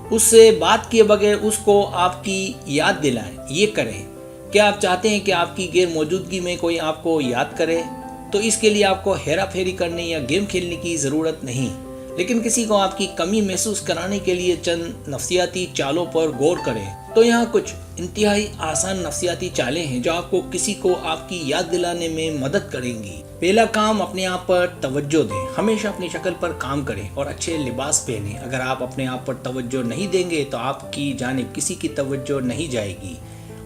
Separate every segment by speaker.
Speaker 1: اس سے بات کیے بغیر اس کو آپ کی یاد دلائیں، یہ کریں۔ کیا آپ چاہتے ہیں کہ آپ کی غیر موجودگی میں کوئی آپ کو یاد کرے؟ تو اس کے لیے آپ کو ہیرا پھیری کرنے یا گیم کھیلنے کی ضرورت نہیں، لیکن کسی کو آپ کی کمی محسوس کرانے کے لیے چند نفسیاتی چالوں پر غور کریں۔ تو یہاں کچھ انتہائی آسان نفسیاتی چالیں ہیں جو آپ کو کسی کو آپ کی یاد دلانے میں مدد کریں گی۔ پہلا کام، اپنے آپ پر توجہ دیں۔ ہمیشہ اپنی شکل پر کام کریں اور اچھے لباس پہنیں۔ اگر آپ اپنے آپ پر توجہ نہیں دیں گے تو آپ کی جانب کسی کی توجہ نہیں جائے گی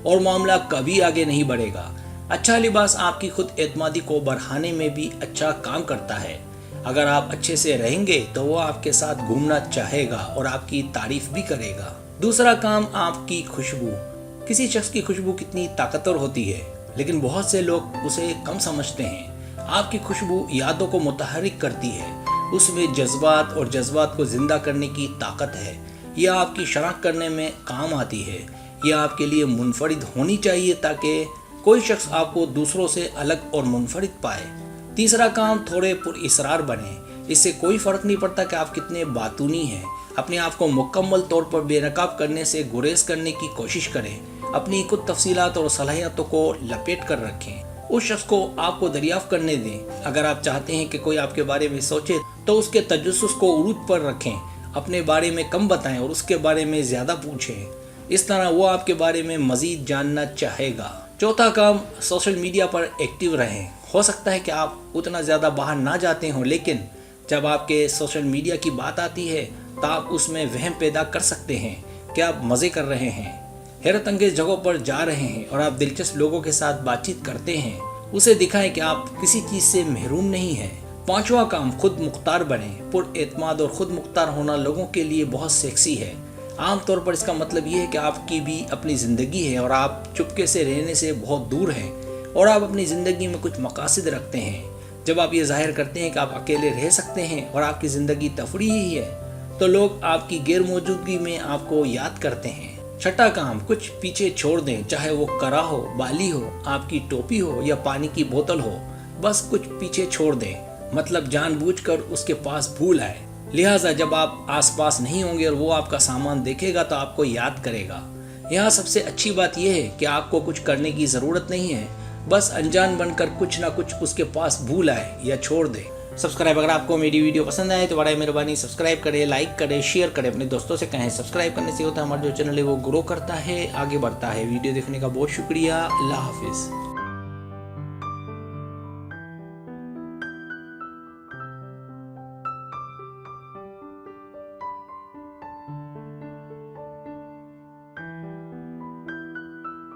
Speaker 1: اور معاملہ کبھی آگے نہیں بڑھے گا۔ اچھا لباس آپ کی خود اعتمادی کو بڑھانے میں بھی اچھا کام کرتا ہے۔ اگر آپ اچھے سے رہیں گے تو وہ آپ کے ساتھ گھومنا چاہے گا اور آپ کی تعریف بھی کرے گا۔ دوسرا کام، آپ کی خوشبو۔ کسی شخص کی خوشبو کتنی طاقتور ہوتی ہے، لیکن بہت سے لوگ اسے کم سمجھتے ہیں۔ آپ کی خوشبو یادوں کو متحرک کرتی ہے، اس میں جذبات اور جذبات کو زندہ کرنے کی طاقت ہے۔ یہ آپ کی شناخت کرنے میں کام آتی ہے۔ یہ آپ کے لیے منفرد ہونی چاہیے تاکہ کوئی شخص آپ کو دوسروں سے الگ اور منفرد پائے۔ تیسرا کام، تھوڑے پر اسرار بنیں۔ اس سے کوئی فرق نہیں پڑتا کہ آپ کتنے باتونی ہیں۔ اپنے آپ کو مکمل طور پر بے نقاب کرنے سے گریز کرنے کی کوشش کریں۔ اپنی خود تفصیلات اور صلاحیتوں کو لپیٹ کر رکھیں۔ اس شخص کو آپ کو دریافت کرنے دیں۔ اگر آپ چاہتے ہیں کہ کوئی آپ کے بارے میں سوچے تو اس کے تجسس کو عروج پر رکھیں۔ اپنے بارے میں کم بتائیں اور اس کے بارے میں زیادہ پوچھیں۔ اس طرح وہ آپ کے بارے میں مزید جاننا چاہے گا۔ چوتھا کام، سوشل میڈیا پر ایکٹیو رہیں۔ ہو سکتا ہے کہ آپ اتنا زیادہ باہر نہ جاتے ہوں، لیکن جب آپ کے سوشل میڈیا کی بات آتی ہے تو آپ اس میں وہم پیدا کر سکتے ہیں کہ آپ مزے کر رہے ہیں، حیرت انگیز جگہوں پر جا رہے ہیں اور آپ دلچسپ لوگوں کے ساتھ بات چیت کرتے ہیں۔ اسے دکھائیں کہ آپ کسی چیز سے محروم نہیں ہیں۔ پانچواں کام، خود مختار بنیں۔ پر اعتماد اور خود مختار ہونا لوگوں کے لیے بہت سیکسی ہے۔ عام طور پر اس کا مطلب یہ ہے کہ آپ کی بھی اپنی زندگی ہے اور آپ چپکے سے رہنے سے بہت دور ہیں اور آپ اپنی زندگی میں کچھ مقاصد رکھتے ہیں۔ جب آپ یہ ظاہر کرتے ہیں کہ آپ اکیلے رہ سکتے ہیں اور آپ کی زندگی تفریح ہی ہے تو لوگ آپ کی غیر موجودگی میں آپ کو یاد کرتے ہیں۔ چھٹا کام، کچھ پیچھے چھوڑ دیں، چاہے وہ کرا ہو، بالی ہو، آپ کی ٹوپی ہو یا پانی کی بوتل ہو، بس کچھ پیچھے چھوڑ دیں، مطلب جان بوجھ کر اس کے پاس بھول آئے۔ لہٰذا جب آپ آس پاس نہیں ہوں گے اور وہ آپ کا سامان دیکھے گا تو آپ کو یاد کرے گا۔ یہاں سب سے اچھی بات یہ ہے کہ آپ کو کچھ کرنے کی ضرورت نہیں ہے، بس انجان بن کر کچھ نہ کچھ اس کے پاس بھول آئے یا چھوڑ دے۔ اگر آپ کو میری ویڈیو پسند آئے تو بڑا مہربانی سبسکرائب کریں، لائک کریں، شیئر کریں، اپنے دوستوں سے کہیں۔ سبسکرائب کرنے سے ہوتا ہے ہمارا جو چینل ہے وہ گرو کرتا ہے، آگے بڑھتا ہے۔ ویڈیو دیکھنے کا بہت شکریہ۔ اللہ حافظ۔